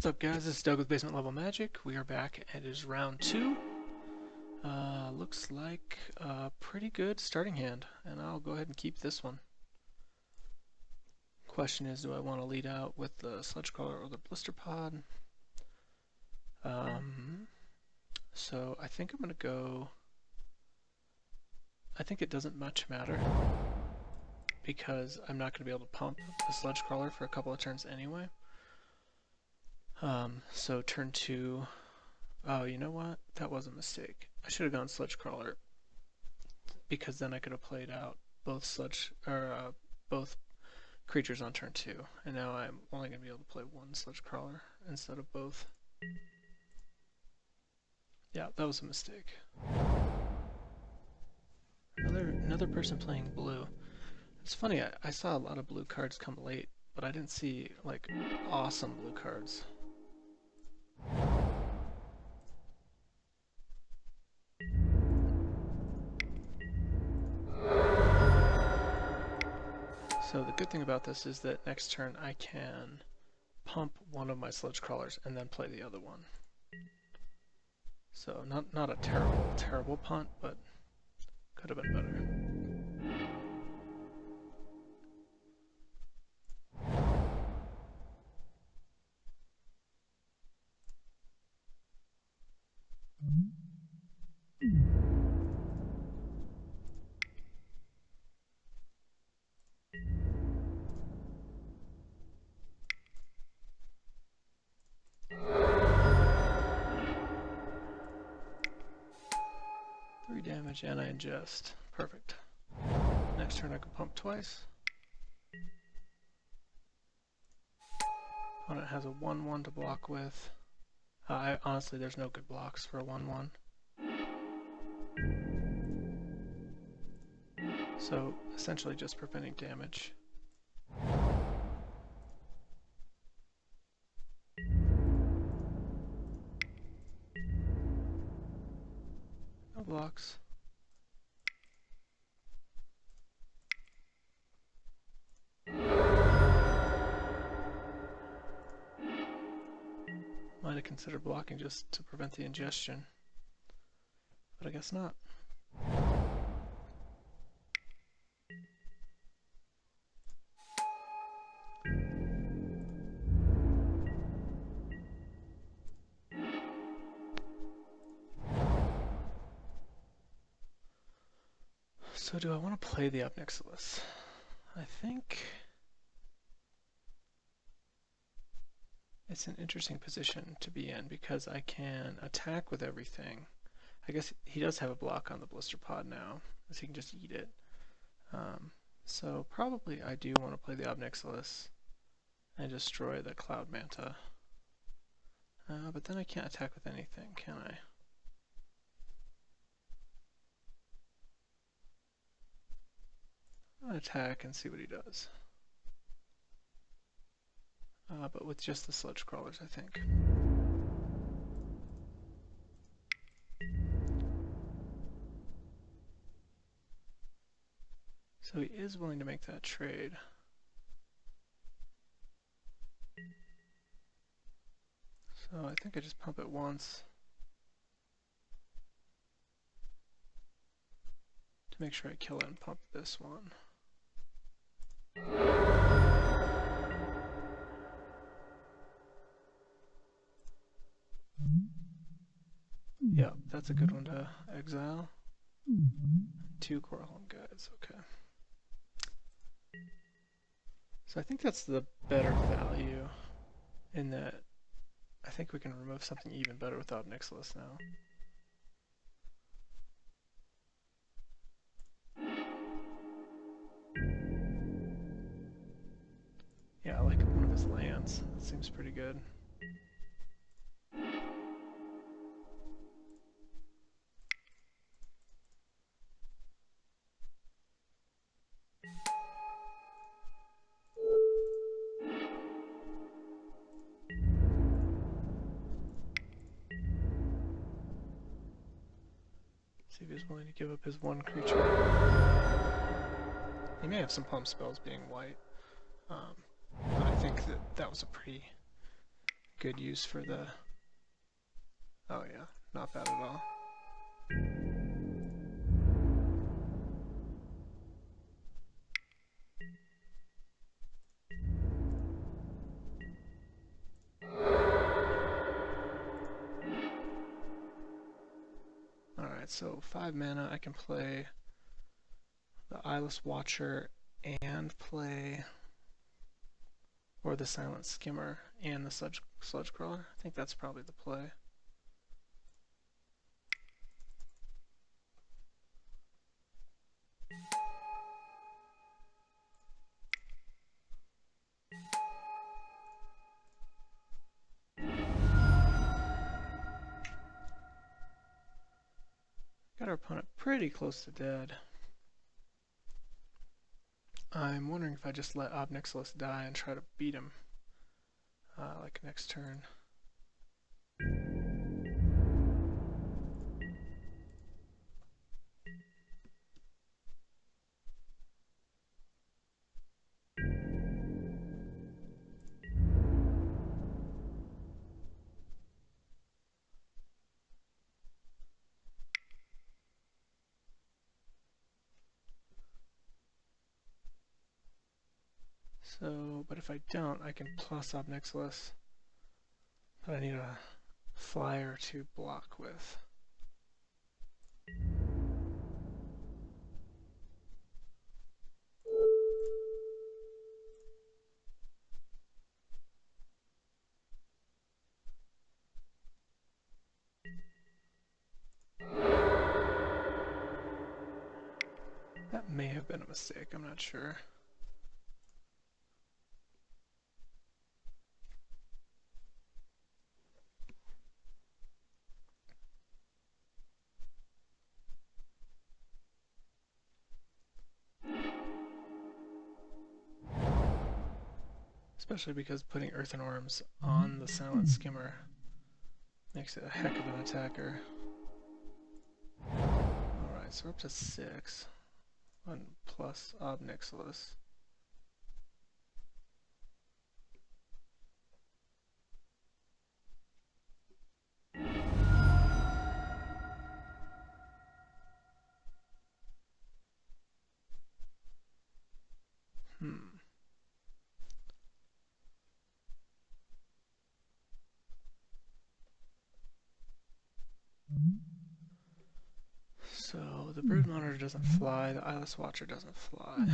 What's up, guys? This is Doug with Basement Level Magic. We are back, and it is round 2. Looks like a pretty good starting hand, and I'll go ahead and keep this one. Question is, do I want to lead out with the Sludge Crawler or the Blister Pod? So I think I'm going to go... I think it doesn't much matter, because I'm not going to be able to pump the Sludge Crawler for a couple of turns anyway. So turn 2, oh, you know what? That was a mistake. I should have gone Sludge Crawler, because then I could have played out both both creatures on turn 2, and now I'm only going to be able to play one Sludge Crawler instead of both. Yeah, that was a mistake. Another person playing blue. It's funny, I saw a lot of blue cards come late, but I didn't see, like, awesome blue cards. So the good thing about this is that next turn I can pump one of my Sludge Crawlers and then play the other one. So not a terrible punt, but could have been better. Damage and I ingest. Perfect. Next turn I can pump twice. Opponent has a 1/1 to block with. Honestly, there's no good blocks for a 1/1. So essentially just preventing damage. No blocks. Might have considered blocking just to prevent the ingestion, but I guess not. So do I want to play the Obnixilis? I think it's an interesting position to be in because I can attack with everything. I guess he does have a block on the Blister Pod now, so he can just eat it. So probably I do want to play the Obnixilis and destroy the Cloud Manta. But then I can't attack with anything, can I? I'm going to attack and see what he does. But with just the Sludge Crawlers, I think. So he is willing to make that trade. So I think I just pump it once to make sure I kill it and pump this one. Yeah, that's a good one to exile. 2 Coralhelm guys, okay. So I think that's the better value in that I think we can remove something even better without Obnixilis now. Yeah, like one of his lands. That seems pretty good. See if he's willing to give up his one creature. He may have some pump spells being white, but I think that was a pretty good use for the... Oh yeah, not bad at all. Alright, so 5 mana, I can play the Eyeless Watcher and play... or the Silent Skimmer and the Sludge Crawler. I think that's probably the play. Got our opponent pretty close to dead. I'm wondering if I just let Ob Nixilis die and try to beat him, like next turn. So, but if I don't, I can plus Ob Nixilis. But I need a flyer to block with. That may have been a mistake, I'm not sure. Especially because putting Earthen Worms on the Silent Skimmer makes it a heck of an attacker. Alright, so we're up to 6. 1 plus Ob Nixilis. So the Brood Monitor doesn't fly, the Eyeless Watcher doesn't fly.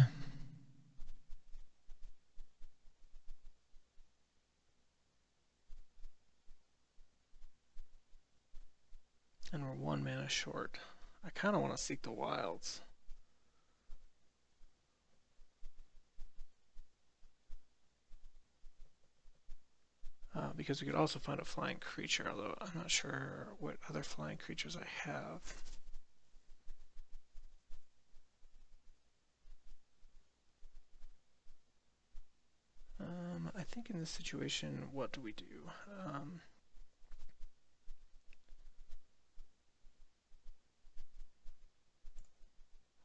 And we're 1 mana short. I kind of want to seek the wilds. Because we could also find a flying creature, although I'm not sure what other flying creatures I have. I think in this situation, what do we do?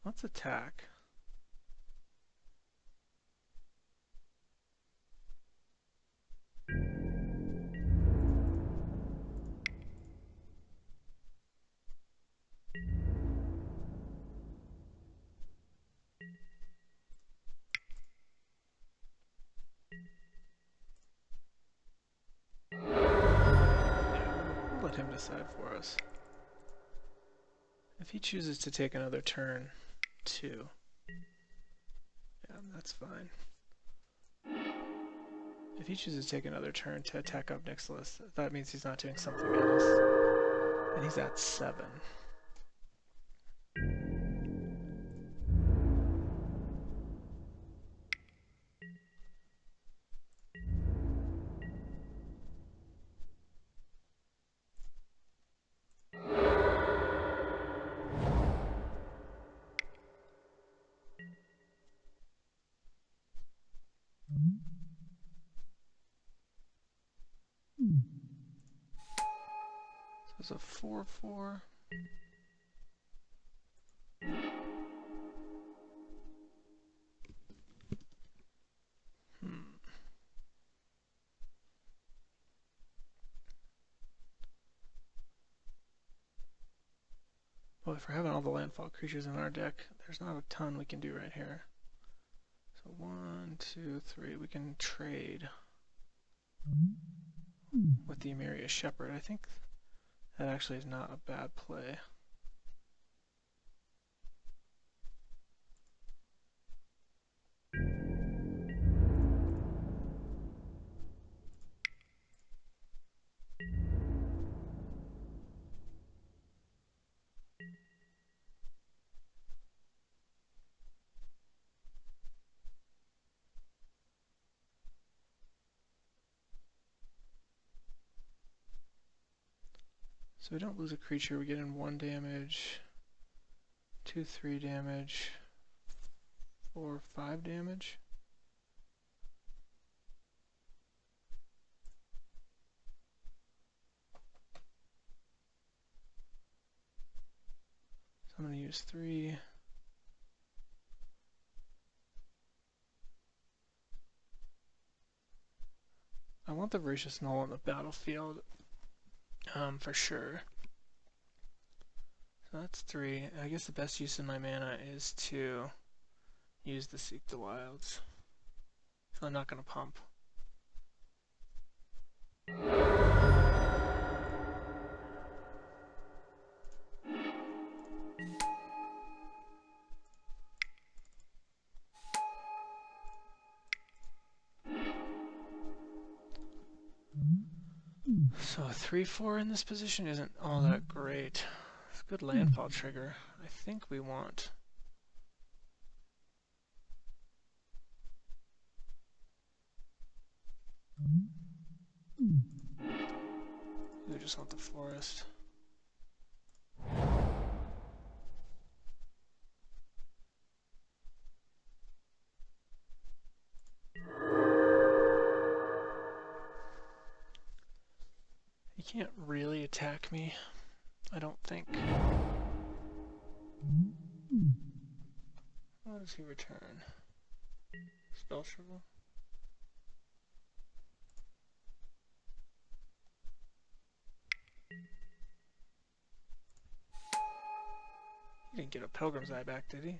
Let's attack. Let him decide for us. If he chooses to take another turn, 2. Yeah, that's fine. If he chooses to take another turn to attack Ob Nixilis, that means he's not doing something else. And he's at 7. So it's a 4/4. if we're having all the landfall creatures in our deck, there's not a ton we can do right here. So 1, 2, 3, we can trade with the Emeria Shepherd. I think that actually is not a bad play. So we don't lose a creature, we get in 1 damage, 2, 3 damage, 4, 5 damage. So I'm going to use 3. I want the Voracious Null on the battlefield, for sure. So that's 3. I guess the best use of my mana is to use the Seek the Wilds. So I'm not going to pump. So a 3-4 in this position isn't all that great. It's a good landfall trigger. I think we want... We just want the forest. He can't really attack me, I don't think. What does he return? Spell Shrivel? He didn't get a Pilgrim's Eye back, did he?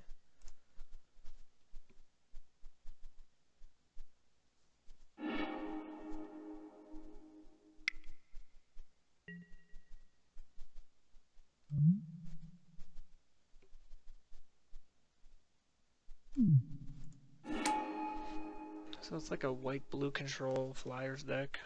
So it's like a white-blue control Flyers deck.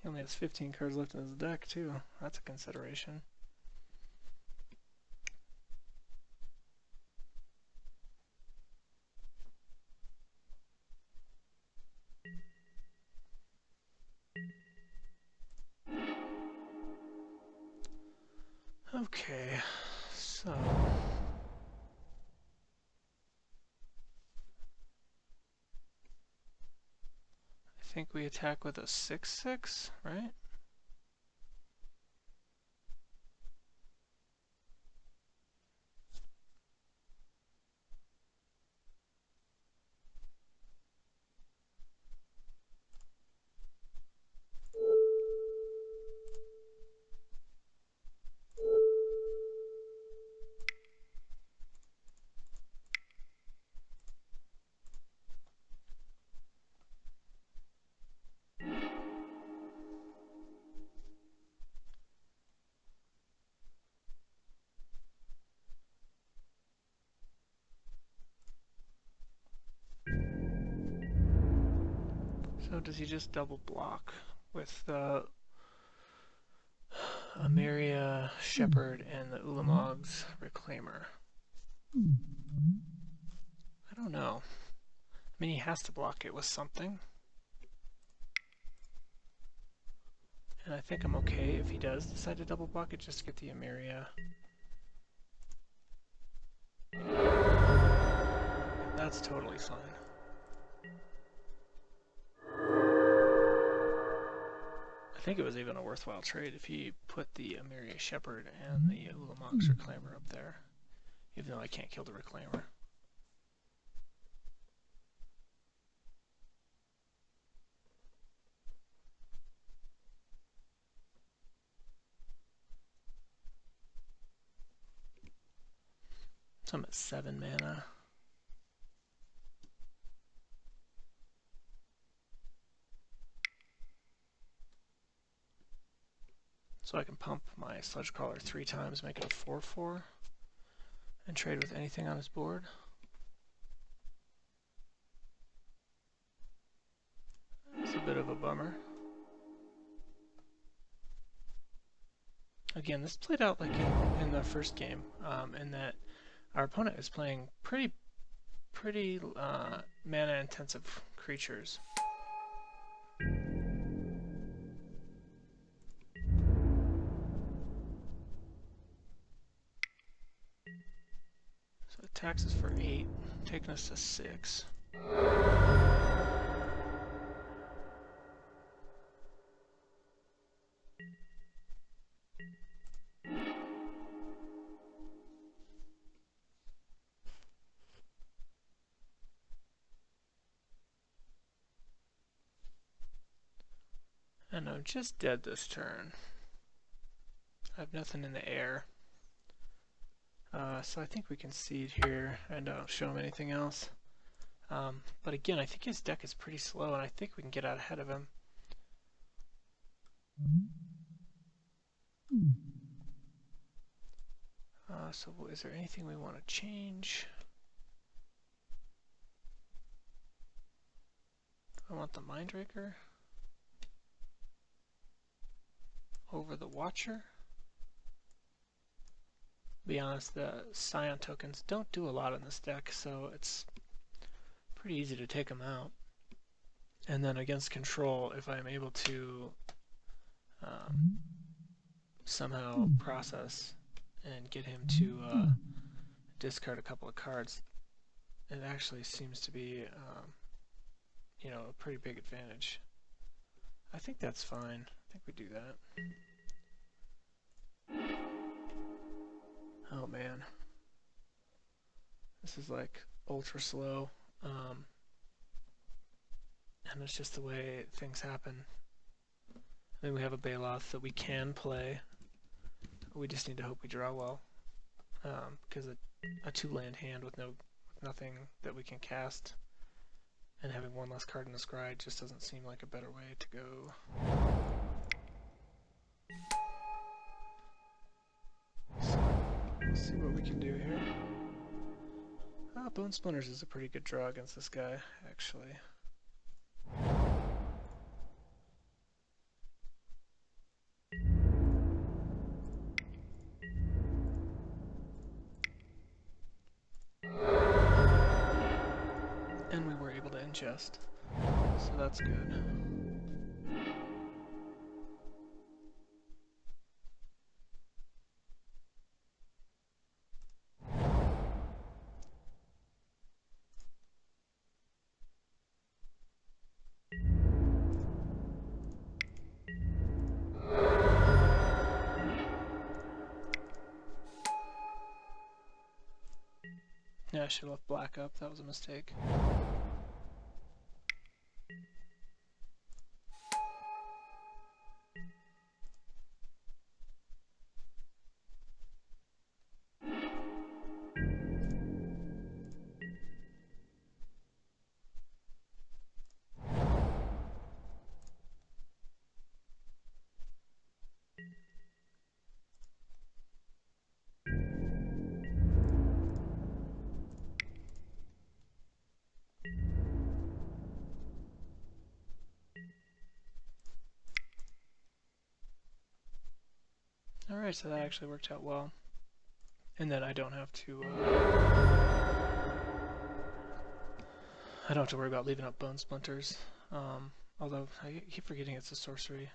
He only has 15 cards left in his deck, too. That's a consideration. Okay, so... I think we attack with a 6/6, right? So does he just double block with the Emeria Shepherd and the Ulamog's Reclaimer? I don't know. I mean, he has to block it with something. And I think I'm okay if he does decide to double block it just to get the Emeria. That's totally fine. I think it was even a worthwhile trade if he put the Emiria Shepherd and the Ulamog's Reclaimer up there, even though I can't kill the Reclaimer. So I'm at 7 mana. So I can pump my Sledgecaller 3 times, make it a 4/4, and trade with anything on his board. It's a bit of a bummer. Again, this played out like in the first game, in that our opponent is playing pretty mana-intensive creatures. So it taxes for 8, taking us to 6. And I'm just dead this turn. I have nothing in the air. So I think we can seed here and don't show him anything else. But again, I think his deck is pretty slow, and I think we can get out ahead of him. So is there anything we want to change? I want the Mindraker over the Watcher. Be honest, the Scion tokens don't do a lot in this deck, so it's pretty easy to take them out. And then against control, if I'm able to somehow process and get him to discard a couple of cards, it actually seems to be you know, a pretty big advantage. I think that's fine. I think we do that. Oh man, this is like ultra slow, and it's just the way things happen. I mean, we have a Baloth that we can play. We just need to hope we draw well, because a 2-land hand with nothing that we can cast and having one less card in the scry just doesn't seem like a better way to go. So, let's see what we can do here. Bone Splinters is a pretty good draw against this guy, actually. And we were able to ingest, so that's good. Yeah, I should have left black up. That was a mistake. Alright, so that actually worked out well. And then I don't have to worry about leaving up Bone Splinters. Although I keep forgetting it's a sorcery.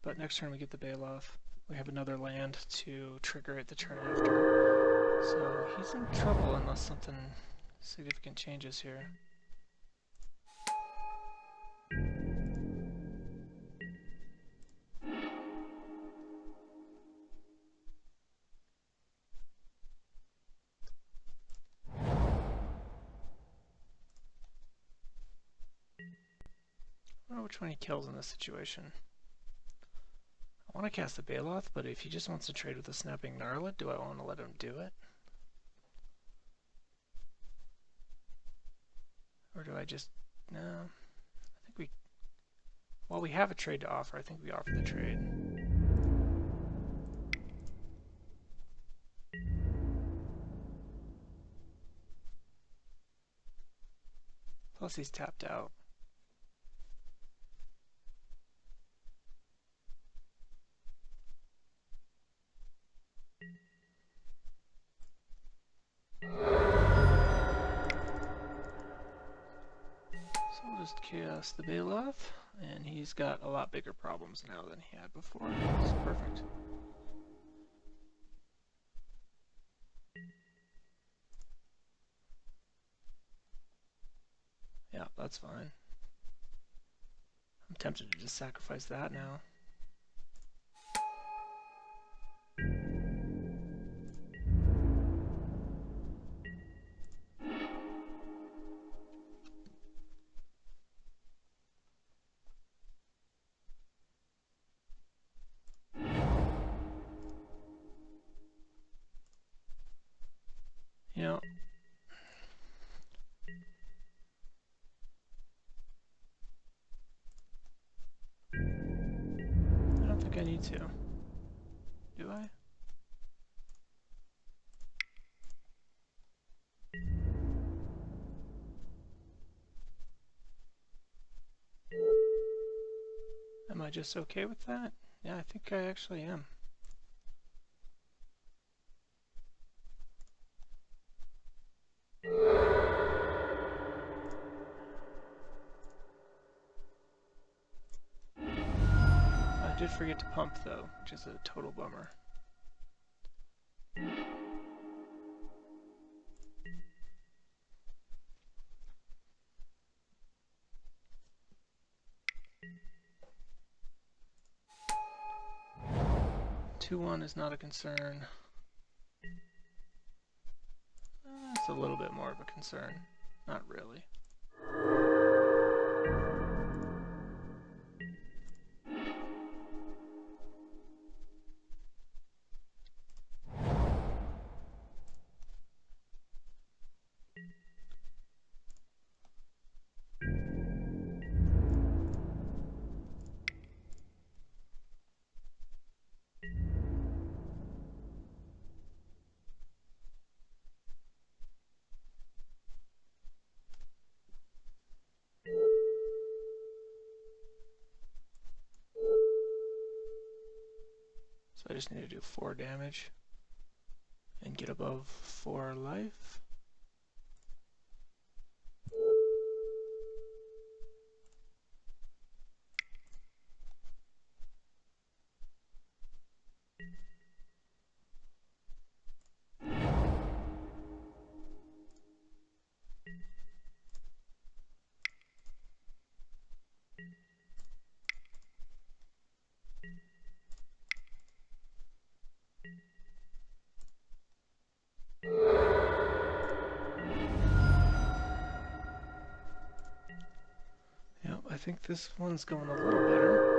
But next turn we get the Baloth. We have another land to trigger it the turn after. So he's in trouble unless something significant changes here. which one he kills in this situation. I want to cast the Baloth, but if he just wants to trade with the Snapping Gnarlet, do I want to let him do it? Or do I just... No. I think we... Well, we have a trade to offer. I think we offer the trade. Plus he's tapped out. So we'll just cast the Baloth, and he's got a lot bigger problems now than he had before. It's perfect. Yeah, that's fine. I'm tempted to just sacrifice that now. You know, I don't think I need to. Do I? Am I just okay with that? Yeah, I think I actually am. I did forget to pump though, which is a total bummer. Two-one is not a concern. It's a little bit more of a concern. Not really. So I just need to do 4 damage and get above 4 life. Yep, I think this one's going a little better.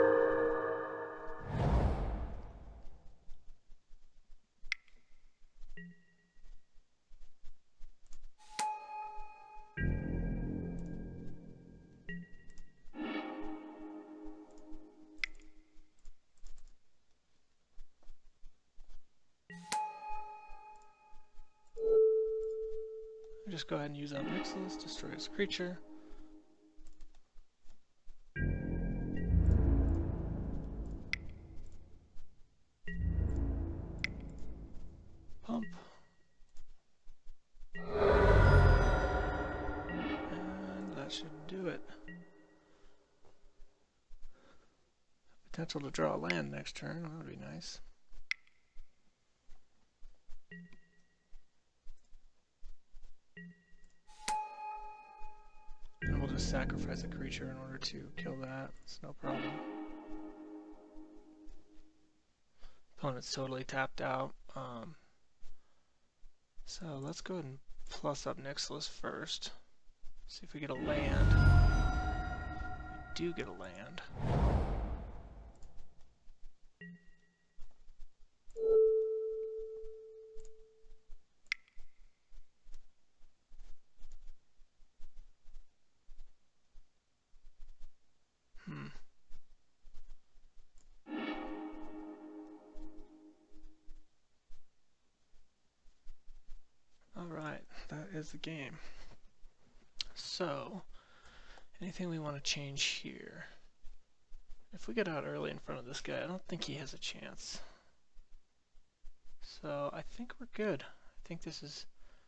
Just go ahead and use Nyxlis, destroy his creature. Pump. And that should do it. Potential to draw a land next turn, that would be nice. And we'll just sacrifice a creature in order to kill that. It's no problem. Opponent's totally tapped out. So let's go ahead and plus up Nyxlis first. See if we get a land. do get a land. Alright, that is the game. So, anything we want to change here? If we get out early in front of this guy, I don't think he has a chance. So, I think we're good. I think this is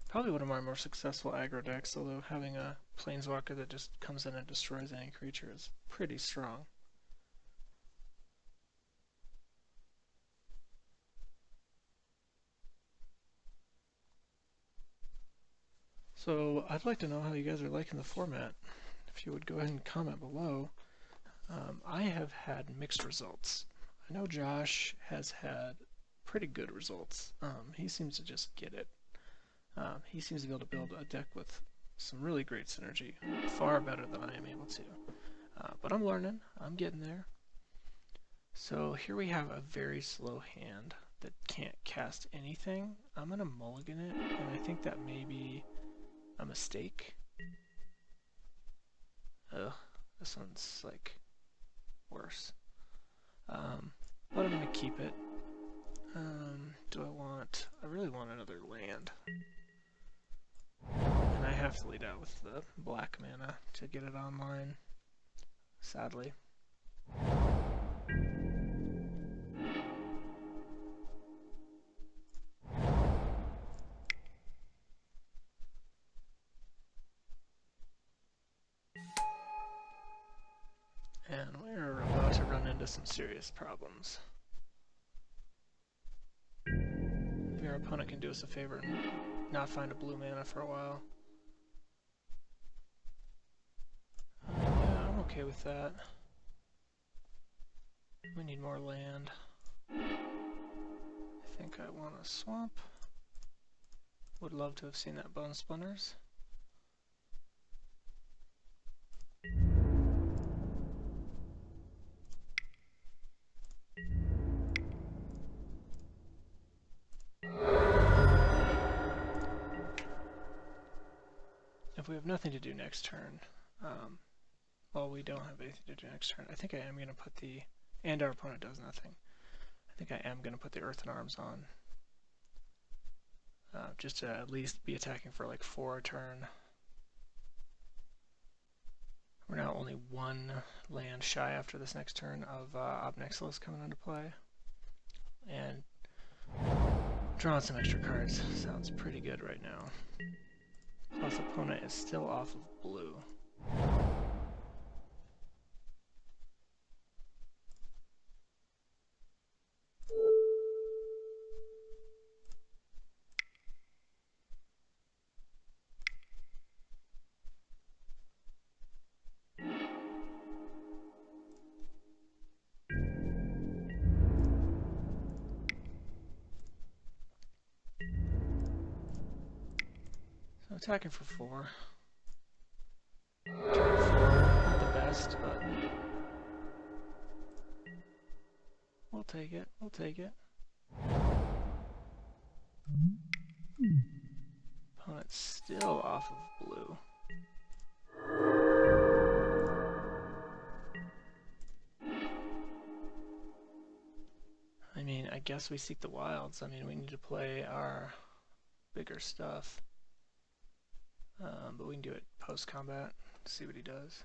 probably one of my more successful aggro decks, although having a Planeswalker that just comes in and destroys any creature is pretty strong. So I'd like to know how you guys are liking the format. If you would go ahead and comment below. I have had mixed results. I know Josh has had pretty good results. He seems to just get it. He seems to be able to build a deck with some really great synergy, far better than I am able to. But I'm learning, I'm getting there. So here we have a very slow hand that can't cast anything. I'm going to mulligan it, and I think that may be a mistake. Ugh, this one's like worse. But I'm going to keep it. I really want another land. And I have to lead out with the black mana to get it online, sadly. And we're about to run into some serious problems. Maybe our opponent can do us a favor and not find a blue mana for a while. Yeah, I'm okay with that. We need more land. I think I want a swamp. Would love to have seen that Bone Splinters. If we have nothing to do next turn, well, we don't have anything to do next turn, I think I am going to put the, and our opponent does nothing, I think I am going to put the Earthen Arms on. Just to at least be attacking for like 4 a turn. We're now only 1 land shy after this next turn of Ob Nixilis coming into play. And drawing some extra cards sounds pretty good right now. Plus opponent is still off of blue. So attacking for 4. Turn 4, not the best, but we'll take it, we'll take it. Opponent's still off of blue. I mean, I guess we seek the wilds. I mean, we need to play our bigger stuff. But we can do it post-combat, see what he does.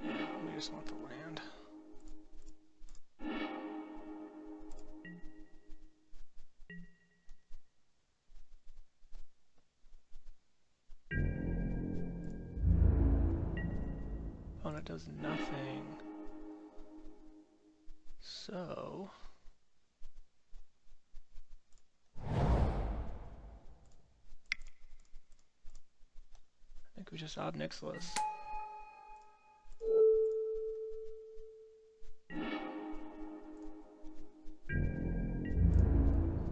Yeah, we just want the land. Opponent does nothing. So think we just Ob Nixilis.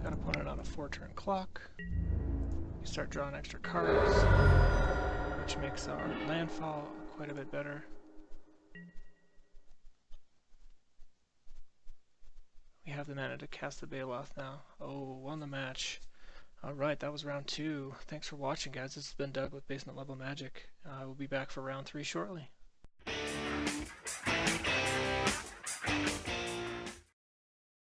Got opponent on a 4-turn clock. We start drawing extra cards, which makes our landfall quite a bit better. We have the mana to cast the Baloth now. Oh, won the match. Alright, that was round 2. Thanks for watching, guys. This has been Doug with Basement Level Magic. We'll be back for round 3 shortly.